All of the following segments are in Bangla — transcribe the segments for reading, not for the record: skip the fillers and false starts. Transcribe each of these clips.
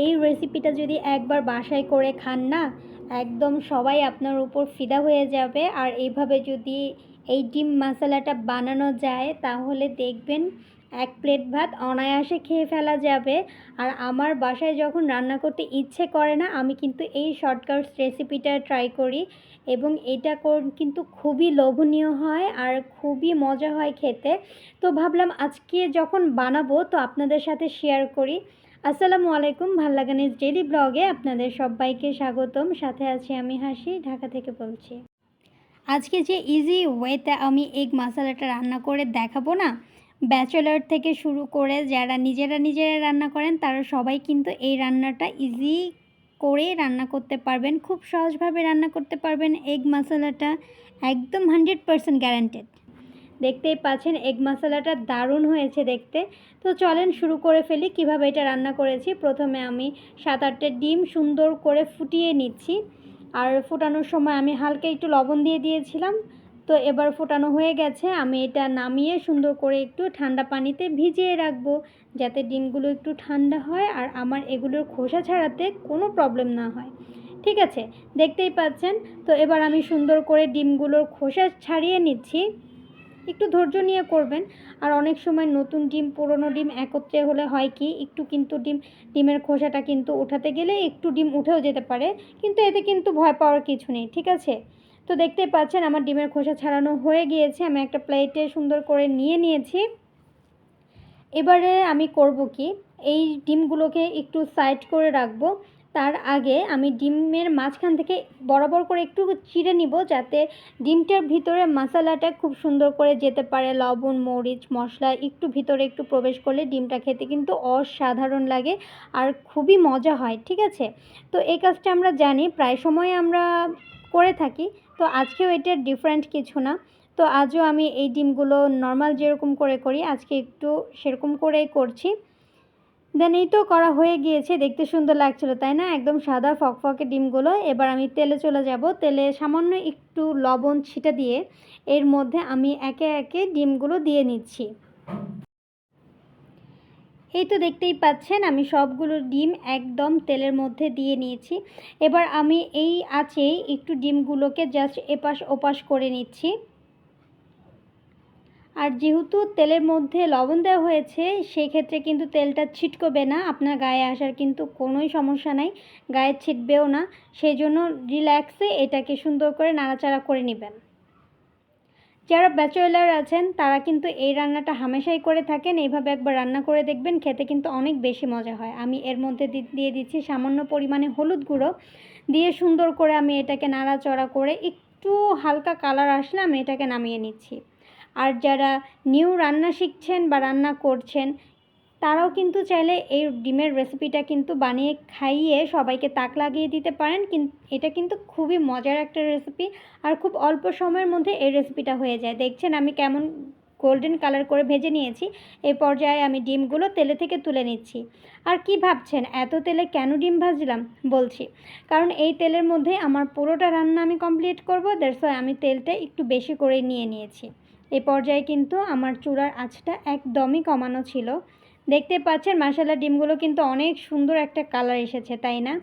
এই রেসিপিটা যদি একবার বাসায় করে খান না, একদম সবাই আপনার উপর ফিদা হয়ে যাবে। আর এইভাবে যদি এই ডিম মশলাটা বানানো যায় তাহলে দেখবেন এক প্লেট ভাত অনায়াসে খেয়ে ফেলা যাবে। আর আমার বাসায় যখন রান্না করতে ইচ্ছে করে না, আমি কিন্তু এই শর্টকাট রেসিপিটা ট্রাই করি এবং এটা কিন্তু খুবই লোভনীয় হয় আর খুবই মজা হয় খেতে। তো ভাবলাম আজকে যখন বানাবো তো আপনাদের সাথে শেয়ার করি। আসসালামু আলাইকুম, ভাল্লাগানিজ ডেইলি ব্লগে আপনাদের সবাইকে স্বাগতম। সাথে আছি আমি হাসি, ঢাকা থেকে বলছি। আজকে যে ইজি ওয়েতে আমি এগ মশলাটা রান্না করে দেখাবো না, ব্যাচেলার থেকে শুরু করে যারা নিজেরা রান্না করেন তারা সবাই কিন্তু এই রান্নাটা ইজি করে রান্না করতে পারবেন, খুব সহজভাবে রান্না করতে পারবেন। এগ মশলাটা একদম 100% গ্যারান্টেড। দেখতেই পাচ্ছেন এগ মশলাটা দারুণ হয়েছে দেখতে। তো চলেন শুরু করে ফেলি কিভাবে এটা রান্না করেছি। প্রথমে আমি 7-8টা ডিম সুন্দর করে ফুটিয়ে নিচ্ছি। আর ফোটানোর সময় আমি হালকা একটু লবণ দিয়ে দিয়েছিলাম। তো এবার ফোটানো হয়ে গেছে, আমি এটা নামিয়ে সুন্দর করে একটু ঠান্ডা পানিতে ভিজিয়ে রাখবো, যাতে ডিমগুলো একটু ঠান্ডা হয় আর আমার এগুলোর খোসা ছাড়াতে কোনো প্রবলেম না হয়। ঠিক আছে, দেখতেই পাচ্ছেন। তো এবার আমি সুন্দর করে ডিমগুলোর খোসা ছাড়িয়ে নিচ্ছি। একটু ধৈর্য নিয়ে করবেন। আর অনেক সময় নতুন ডিম পুরনো ডিম একত্রে হলে হয় কি, একটু কিন্তু ডিমের খোসাটা কিন্তু উঠাতে গেলে একটু ডিম উঠেও যেতে পারে, কিন্তু এতে কিন্তু ভয় পাওয়ার কিছু নেই। ঠিক আছে, তো দেখতেই পাচ্ছেন আমার ডিমের খোসা ছাড়ানো হয়ে গিয়েছে। আমি একটা প্লেটে সুন্দর করে নিয়েছি। এবারে আমি করব কি, এই ডিমগুলোকে একটু সাইড করে রাখবো। তার আগে আমি ডিমের মাঝখান থেকে বরাবর করে একটু চিড়ে নিব, যাতে ডিমটার ভিতরে মশলাটা খুব সুন্দর করে যেতে পারে। লবণ মরিচ মশলা একটু ভিতরে একটু প্রবেশ করলে ডিমটা খেতে কিন্তু অসাধারণ লাগে আর খুবই মজা হয়। ঠিক আছে, তো এই কাজটা আমরা জানি, প্রায় সময় আমরা করে থাকি। তো আজকেও এটা ডিফারেন্ট কিছু না। তো আজও আমি এই ডিমগুলো নর্মাল যেরকম করে করি আজকে একটু সেরকম করেই করছি। দেন এই তো করা হয়ে গিয়েছে, দেখতে সুন্দর লাগছিল তাই না, একদম সাদা ফকফকে ডিমগুলো। এবার আমি তেলে চলে যাব। তেলে সামান্য একটু লবণ ছিটা দিয়ে এর মধ্যে আমি একে একে ডিমগুলো দিয়ে নিচ্ছি। এই তো দেখতেই পাচ্ছেন আমি সবগুলো ডিম একদম তেলের মধ্যে দিয়ে নিয়েছি। এবার আমি এই আঁচেই একটু ডিমগুলোকে জাস্ট এপাশ ওপাশ করে নিচ্ছি। আর যেহেতু তেলের মধ্যে লবণ দেওয়া হয়েছে সেই ক্ষেত্রে কিন্তু তেলটা ছিটকবে না, আপনার গায়ে আসার কিন্তু কোনোই সমস্যা নাই, গায়ে ছিটবেও না। সেই জন্য রিল্যাক্সে এটাকে সুন্দর করে নাড়াচাড়া করে নেবেন। যারা ব্যাচেলার আছেন তারা কিন্তু এই রান্নাটা হামেশাই করে থাকেন, এইভাবে একবার রান্না করে দেখবেন, খেতে কিন্তু অনেক বেশি মজা হয়। আমি এর মধ্যে দিয়ে দিচ্ছি সামান্য পরিমাণে হলুদ গুঁড়ো, দিয়ে সুন্দর করে আমি এটাকে নাড়াচাড়া করে একটু হালকা কালার আসলে আমি এটাকে নামিয়ে নিচ্ছি। আর যারা নিউ রান্না শিখছেন বা রান্না করছেন তারাও কিন্তু চাইলে এই ডিমের রেসিপিটা কিন্তু বানিয়ে খাইয়ে সবাইকে তাক লাগিয়ে দিতে পারেন। এটা কিন্তু খুবই মজার একটা রেসিপি আর খুব অল্প সময়ের মধ্যে এই রেসিপিটা হয়ে যায়। দেখছেন আমি কেমন গোল্ডেন কালার করে ভেজে নিয়েছি। এই পর্যায়ে আমি ডিমগুলো তেলে থেকে তুলে নিচ্ছি। আর কি ভাবছেন এত তেলে কেন ডিম ভাজলাম, বলছি। কারণ এই তেলের মধ্যে আমার পুরোটা রান্না আমি কমপ্লিট করব, দ্যাটস ওয়াই আমি তেলটা একটু বেশি করে নিয়েছি। এই পর্যায়ে কিন্তু আমার চুলার আঁচটা একদমই কমানো ছিল। দেখতে পাচ্ছেন মাশাআল্লাহ ডিমগুলো কিন্তু অনেক সুন্দর একটা কালার এসেছে তাই না।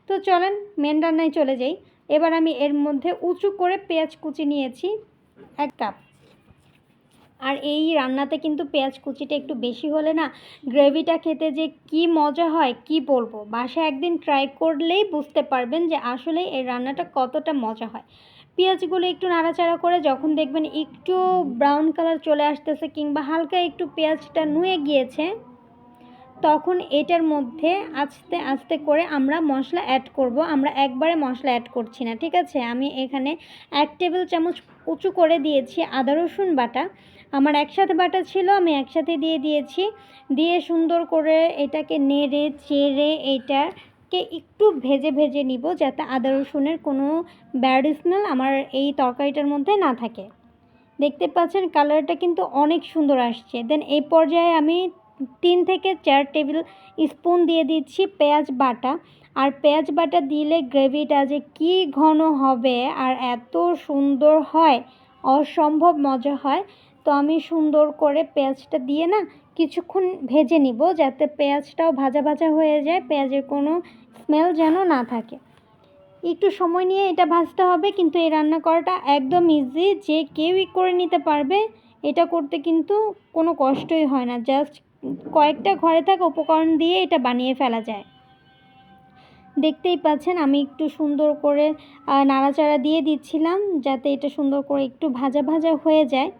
তো চলেন মেন রান্নায় চলে যাই। এবার আমি এর মধ্যে উঁচু করে পেঁয়াজ কুচি নিয়েছি 1 কাপ। আর এই রান্নাতে কিন্তু পেঁয়াজ কুচিটা একটু বেশি হলে না গ্রেভিটা খেতে যে কি মজা হয় কি বলবো, বাসায় একদিন ট্রাই করলেই বুঝতে পারবেন যে আসলে এই রান্নাটা কতটা মজা হয়। পেঁয়াজগুলো একটু নাড়াচাড়া করে যখন দেখবেন একটু ব্রাউন কালার চলে আসতেছে কিংবা হালকা একটু পেঁয়াজটা নুয়ে গিয়েছে, তখন এটার মধ্যে আস্তে আস্তে করে আমরা মশলা অ্যাড করব। আমরা একবারে মশলা অ্যাড করছি না, ঠিক আছে। আমি এখানে 1 টেবিল চামচ উঁচু করে দিয়েছি আদা রসুন বাটা। আমার একসাথে বাটা ছিল, আমি একসাথে দিয়ে দিয়েছি। দিয়ে সুন্দর করে এটাকে নেড়ে চেড়ে এটাকে একটু ভেজে নিব, যাতে আদা রসুনের কোনো ব্যাড স্মেল আমার এই তরকারিটার মধ্যে না থাকে। দেখতে পাচ্ছেন কালারটা কিন্তু অনেক সুন্দর আসছে। দেন এই পর্যায়ে আমি 3 থেকে 4 টেবিল স্পুন দিয়ে দিচ্ছি পেঁয়াজ বাটা। আর পেঁয়াজ বাটা দিলে গ্রেভিটা যে কি ঘন হবে আর এত সুন্দর হয়, অসম্ভব মজা হয়। তো আমি সুন্দর করে পেঁয়াজটা দিয়ে না কিছুক্ষণ ভেজে নিব, যাতে পেঁয়াজটাও ভাজা ভাজা হয়ে যায়, পেঁয়াজের কোনো স্মেল যেন না থাকে। একটু সময় নিয়ে এটা ভাজতে হবে, কিন্তু এই রান্না করাটা একদম ইজি, যে কেউই করে নিতে পারবে। এটা করতে কিন্তু কোনো কষ্টই হয় না, জাস্ট কয়েকটা ঘরে থাকা উপকরণ দিয়ে এটা বানিয়ে ফেলা যায়। দেখতেই পাচ্ছেন আমি একটু সুন্দর করে নাড়াচাড়া দিয়ে দিচ্ছিলাম, যাতে এটা সুন্দর করে একটু ভাজা ভাজা হয়ে যায়।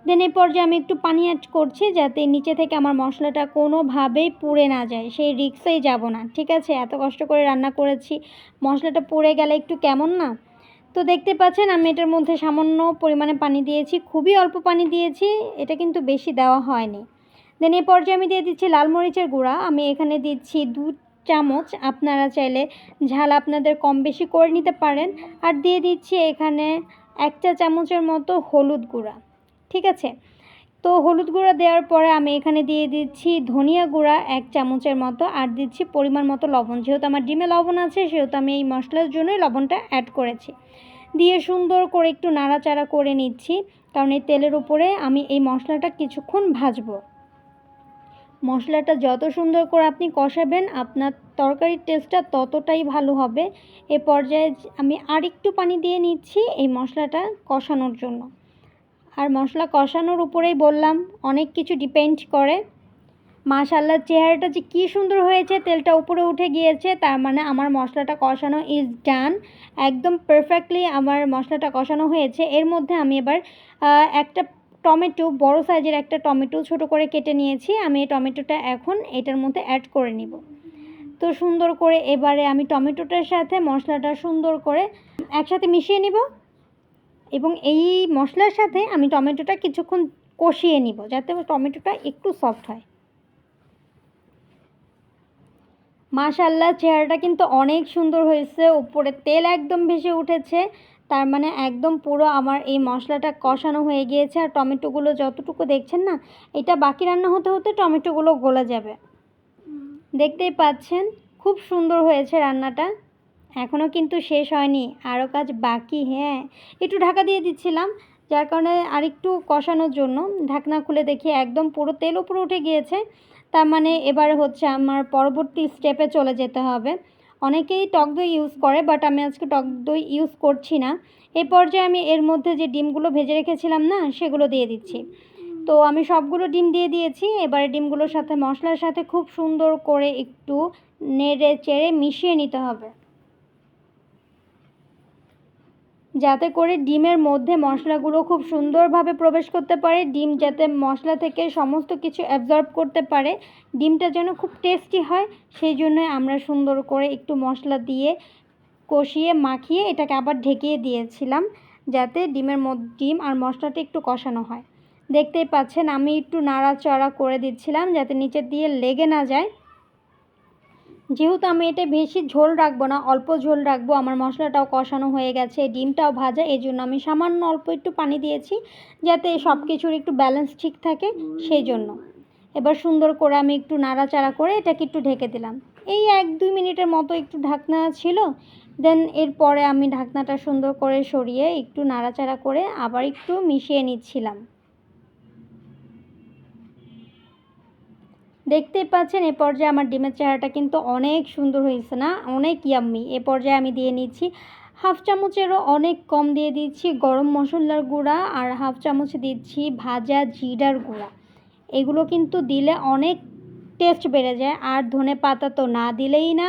দেন এই পর্যায়ে আমি একটু পানি অ্যাড করছি, যাতে নিচে থেকে আমার মশলাটা কোনোভাবেই পুড়ে না যায়, সেই রিস্কেই যাব না। ঠিক আছে, এত কষ্ট করে রান্না করেছি, মশলাটা পুড়ে গেলে একটু কেমন না। তো দেখতে পাচ্ছেন আমি এটার মধ্যে সামান্য পরিমাণে পানি দিয়েছি, খুবই অল্প পানি দিয়েছি, এটা কিন্তু বেশি দেওয়া হয়নি। দেন এই পর্যায়ে আমি দিয়ে দিচ্ছি লাল মরিচের গুঁড়া। আমি এখানে দিচ্ছি 2 চামচ, আপনারা চাইলে ঝাল আপনাদের কম বেশি করে নিতে পারেন। আর দিয়ে দিচ্ছি এখানে 1 চা চামচের মতো হলুদ গুঁড়া। ঠিক আছে, তো হলুদ গুঁড়া দেওয়ার পরে আমি এখানে দিয়ে দিচ্ছি ধনিয়া গুঁড়া 1 চামচের মতো, আর দিচ্ছি পরিমাণ মতো লবণ। যেহেতু আমার ডিমে লবণ আছে, সেহেতু আমি এই মশলার জন্যই লবণটা অ্যাড করেছি। দিয়ে সুন্দর করে একটু নাড়াচাড়া করে নিচ্ছি, কারণ এই তেলের উপরে আমি এই মশলাটা কিছুক্ষণ ভাজবো। মশলাটা যত সুন্দর করে আপনি কষাবেন, আপনার তরকারির টেস্টটা ততটাই ভালো হবে। এ পর্যায়ে আমি আরেকটু পানি দিয়ে নিচ্ছি এই মশলাটা কষানোর জন্য। আর মশলা কষানোর উপরেই বললাম অনেক কিছু ডিপেন্ড করে। মাশাআল্লাহ, চেহারাটা যে কী সুন্দর হয়েছে, তেলটা উপরে উঠে গিয়েছে, তার মানে আমার মশলাটা কষানো ইজ ডান। একদম পারফেক্টলি আমার মশলাটা কষানো হয়েছে। এর মধ্যে আমি এবার একটা টমেটো, বড় সাইজের একটা টমেটো ছোট করে কেটে নিয়েছি। আমি এই টমেটোটা এখন এটার মধ্যে অ্যাড করে নিব। তো সুন্দর করে এবারে আমি টমেটোটার সাথে মশলাটা সুন্দর করে একসাথে মিশিয়ে নিব, এবং এই মশলার সাথে আমি টমেটোটা কিছুক্ষণ কষিয়ে নিব, যাতে টমেটোটা একটু সফট হয়। মাশাআল্লাহ, চেহারাটা কিন্তু অনেক সুন্দর হয়েছে, উপরে তেল একদম ভেসে উঠেছে, তার মানে একদম পুরো আমার এই মশলাটা কষানো হয়ে গিয়েছে। আর টমেটোগুলো যতটুকু দেখছেন না, এটা বাকি রান্না হতে হতে টমেটোগুলো গলে যাবে। দেখতেই পাচ্ছেন খুব সুন্দর হয়েছে রান্নাটা। এখনও কিন্তু শেষ হয়নি, আরও কাজ বাকি। হ্যাঁ, একটু ঢাকা দিয়ে দিচ্ছিলাম, যার কারণে আরেকটু কষানোর জন্য। ঢাকনা খুলে দেখি একদম পুরো তেল উপরে উঠে গিয়েছে, তার মানে এবার হচ্ছে আমার পরবর্তী স্টেপে চলে যেতে হবে। অনেকেই টক দই ইউজ করে, বাট আমি আজকে টক দই ইউজ করছি না। এই পর্যায়ে আমি এর মধ্যে যে ডিমগুলো ভেজে রেখেছিলাম না, সেগুলো দিয়ে দিচ্ছি। তো আমি সবগুলো ডিম দিয়ে দিয়েছি। এবারে ডিমগুলোর সাথে মশলার সাথে খুব সুন্দর করে একটু নেড়ে চেড়ে মিশিয়ে নিতে হবে, যাতে করে ডিমের মধ্যে মশলাগুলো খুব সুন্দরভাবে প্রবেশ করতে পারে। ডিম যাতে মশলা থেকে সমস্ত কিছু অ্যাবজর্ব করতে পারে, ডিমটা যেন খুব টেস্টি হয়, সেই জন্যই আমরা সুন্দর করে একটু মশলা দিয়ে কষিয়ে মাখিয়ে এটাকে আবার ঢেকিয়ে দিয়েছিলাম, যাতে ডিম আর মশলাটা একটু কষানো হয়। দেখতেই পাচ্ছেন আমি একটু নাড়াচাড়া করে দিচ্ছিলাম, যাতে নিচের দিয়ে লেগে না যায়। যেহেতু আমি এটা বেশি ঝোল রাখবো না, অল্প ঝোল রাখবো, আমার মশলাটাও কষানো হয়ে গেছে, ডিমটাও ভাজা, এই জন্য আমি সামান্য অল্প একটু পানি দিয়েছি, যাতে সব কিছুর একটু ব্যালেন্স ঠিক থাকে, সেই জন্য। এবার সুন্দর করে আমি একটু নাড়াচাড়া করে এটাকে একটু ঢেকে দিলাম। এই 1-2 মিনিটের মতো একটু ঢাকনা ছিল। দেন এরপরে আমি ঢাকনাটা সুন্দর করে সরিয়ে একটু নাড়াচাড়া করে আবার একটু মিশিয়ে নিচ্ছিলাম। দেখতেই পাচ্ছেন এ পর্যায়ে আমার ডিমের চেহারাটা কিন্তু অনেক সুন্দর হয়েছে না, অনেক ইয়াম্মি। এ পর্যায়ে আমি দিয়ে নিচ্ছি 1/2 চামচেরও অনেক কম দিয়ে দিচ্ছি গরম মশলার গুঁড়া, আর 1/2 চামচ দিচ্ছি ভাজা জিরার গুঁড়া। এগুলো কিন্তু দিলে অনেক টেস্ট বেড়ে যায়। আর ধনেপাতা তো না দিলেই না,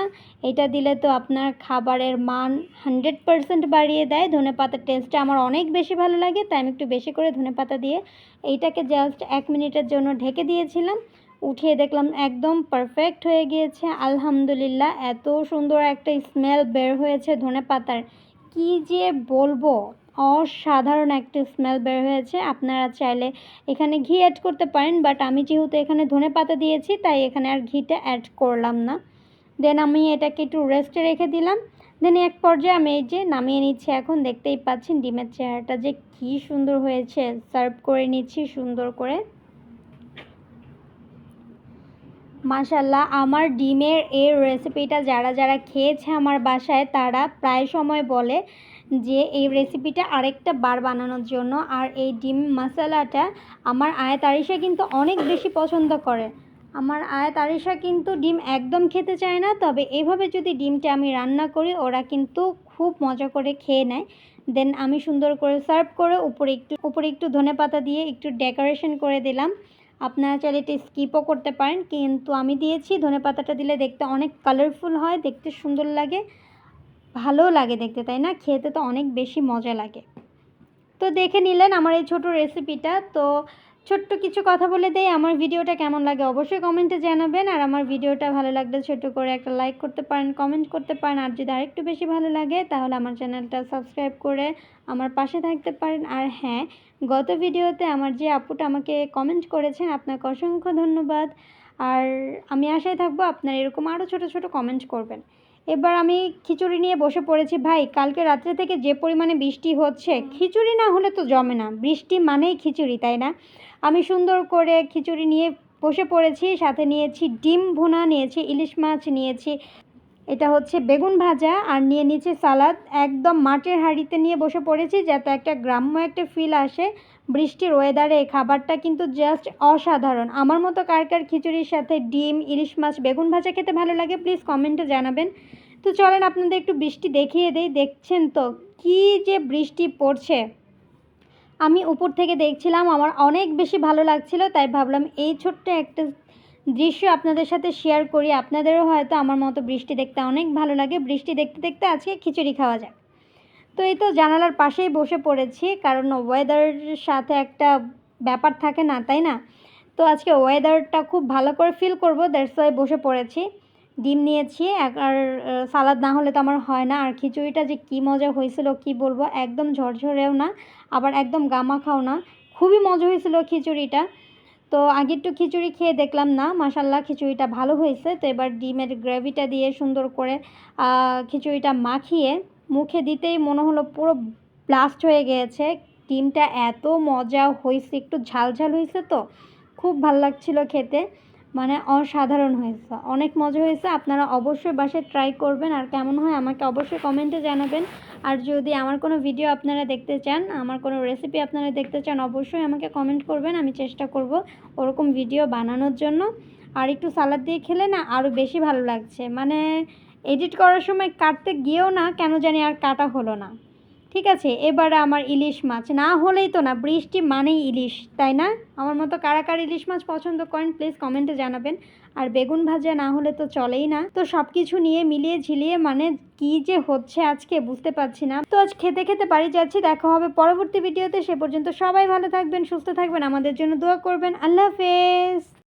এটা দিলে তো আপনার খাবারের মান 100% বাড়িয়ে দেয়। ধনেপাতার টেস্টটা আমার অনেক বেশি ভালো লাগে, তাই আমি একটু বেশি করে ধনেপাতা দিয়ে এইটাকে জাস্ট 1 মিনিটের জন্য ঢেকে দিয়েছিলাম। উঠিয়ে দেখলাম একদম পারফেক্ট হয়ে গিয়েছে, আলহামদুলিল্লাহ। এত সুন্দর একটা স্মেল বের হয়েছে ধনেপাতার, কি যে বলবো, অসাধারণ একটা স্মেল বের হয়েছে। আপনারা চাইলে এখানে ঘি অ্যাড করতে পারেন, বাট আমি যেহেতু এখানে ধনেপাতা দিয়েছি, তাই এখানে আর ঘিটা অ্যাড করলাম না। দেন আমি এটাকে একটু রেস্টে রেখে দিলাম। দেন এক পর্যায়ে আমি এই যে নামিয়ে নিচ্ছি। এখন দেখতেই পাচ্ছেন ডিমের চেহারাটা যে কী সুন্দর হয়েছে। সার্ভ করে নিচ্ছি সুন্দর করে। মাশাল্লাহ, আমার ডিমের এই রেসিপিটা যারা যারা খেয়েছে আমার বাসায় তারা প্রায় সময় বলে যে এই রেসিপিটা আরেকটা বার বানানোর জন্য। আর এই ডিম মশলাটা আমার আয়াত আরিশা কিন্তু অনেক বেশি পছন্দ করে। আমার আয়াত আরিশা কিন্তু ডিম একদম খেতে চায় না, তবে এভাবে যদি ডিমটা আমি রান্না করি ওরা কিন্তু খুব মজা করে খেয়ে নেয়। দেন আমি সুন্দর করে সার্ভ করে উপরে একটু ধনেপাতা দিয়ে একটু ডেকোরেশন করে দিলাম। আপনারা চাইলে এটা স্কিপও করতে পারেন, কিন্তু আমি দিয়েছি। ধনেপাতাটা দিলে দেখতে অনেক কালারফুল হয়, দেখতে সুন্দর লাগে, ভালোও লাগে দেখতে, তাই না? খেতে তো অনেক বেশি মজা লাগে। তো দেখে নিলেন আমার এই ছোট রেসিপিটা। তো ছোট্ট কিছু কথা বলে দেই, আমার ভিডিওটা কেমন লাগে অবশ্যই কমেন্টে জানাবেন। আর আমার ভিডিওটা ভালো লাগলে ছোট করে একটা লাইক করতে পারেন, কমেন্ট করতে পারেন। আর যদি আরেকটু বেশি ভালো লাগে তাহলে আমার চ্যানেলটা সাবস্ক্রাইব করে আমার পাশে থাকতে পারেন। আর হ্যাঁ, গত ভিডিওতে আমার যে আপুটা আমাকে কমেন্ট করেছেন, আপনাকে অসংখ্য ধন্যবাদ। আর আমি আশায় থাকবো আপনারা এরকম আরও ছোট ছোট কমেন্ট করবেন। এবার আমি খিচুড়ি নিয়ে বসে পড়েছি। ভাই, কালকে রাত্রে থেকে যে পরিমাণে বৃষ্টি হচ্ছে, খিচুড়ি না হলে তো জমে না। বৃষ্টি মানেই খিচুড়ি, তাই না? আমি সুন্দর করে খিচুড়ি নিয়ে বসে পড়েছি। সাথে নিয়েছি ডিম ভুনা, নিয়েছি ইলিশ মাছ, নিয়েছি এটা হচ্ছে বেগুন ভাজা, আর নিয়ে নিয়েছি সালাদ। একদম মাটির হাঁড়িতে নিয়ে বসে পড়েছি যাতে একটা গ্রাম্য একটা ফিল আসে। বৃষ্টির ওয়েদারে এই খাবারটা কিন্তু জাস্ট অসাধারণ। আমার মতো কার কার খিচুড়ির সাথে ডিম, ইলিশ মাছ, বেগুন ভাজা খেতে ভালো লাগে প্লিজ কমেন্টে জানাবেন। তো চলেন আপনাদের একটু বৃষ্টি দেখিয়ে দেই। দেখছেন তো কী যে বৃষ্টি পড়ছে। আমি উপর থেকে দেখছিলাম, আমার অনেক বেশি ভালো লাগছিল, তাই ভাবলাম এই ছোট্ট একটা দৃশ্য আপনাদের সাথে শেয়ার করি। আপনাদেরও হয়তো আমার মতো বৃষ্টি দেখতে অনেক ভালো লাগে। বৃষ্টি দেখতে দেখতে আজকে খিচুড়ি খাওয়া যায়। তো এই তো জানালার পাশেই বসে পড়েছি, কারণ ওয়েদারের সাথে একটা ব্যাপার থাকে না, তাই না? তো আজকে ওয়েদারটা খুব ভালো করে ফিল করব, দ্যাটস ওয়াই বসে পড়েছি। ডিম নিয়েছি, আর সালাদ না হলে তো আমার হয় না। আর খিচুড়িটা যে কী মজা হয়েছিল কী বলবো, একদম ঝরঝরেও না আবার একদম গামাখাও না, খুবই মজা হয়েছিল খিচুড়িটা। তো আগে একটু খিচুড়ি খেয়ে দেখলাম, না মাশাল্লাহ খিচুড়িটা ভালো হয়েছে। তো এবার ডিমের গ্রেভিটা দিয়ে সুন্দর করে খিচুড়িটা মাখিয়ে মুখে দিতেই মনে হলো পুরো ব্লাস্ট হয়ে গিয়েছে। ডিমটা এত মজা হয়েছে, একটু ঝাল ঝাল হয়েছে, তো খুব ভালো লাগছিলো খেতে, মানে অসাধারণ হয়েছে, অনেক মজা হয়েছে। আপনারা অবশ্যই বাসায় ট্রাই করবেন, আর কেমন হয় আমাকে অবশ্যই কমেন্টে জানাবেন। আর যদি আমার কোনো ভিডিও আপনারা দেখতে চান, আমার কোনো রেসিপি আপনারা দেখতে চান, অবশ্যই আমাকে কমেন্ট করবেন, আমি চেষ্টা করব ওরকম ভিডিও বানানোর জন্য। আর একটু সালাদ দিয়ে খেলে না আরও বেশি ভালো লাগছে, মানে এডিট করার সময় কাটতে গিয়েও না কেন জানি আর কাটা হলো না। ঠিক আছে, এবারে আমার ইলিশ মাছ না হলেই তো না, বৃষ্টি মানেই ইলিশ, তাই না? আমার মতো কারা কারা ইলিশ মাছ পছন্দ করেন প্লিজ কমেন্টে জানাবেন। আর বেগুন ভাজা না হলে তো চলেই না। তো সব কিছু নিয়ে মিলিয়ে ঝিলিয়ে মানে কি যে হচ্ছে আজকে বুঝতে পারছি না। তো আজ খেতে খেতে বাড়ি যাচ্ছি, দেখা হবে পরবর্তী ভিডিওতে। সে পর্যন্ত সবাই ভালো থাকবেন, সুস্থ থাকবেন, আমাদের জন্য দোয়া করবেন। আল্লাহ হাফেজ।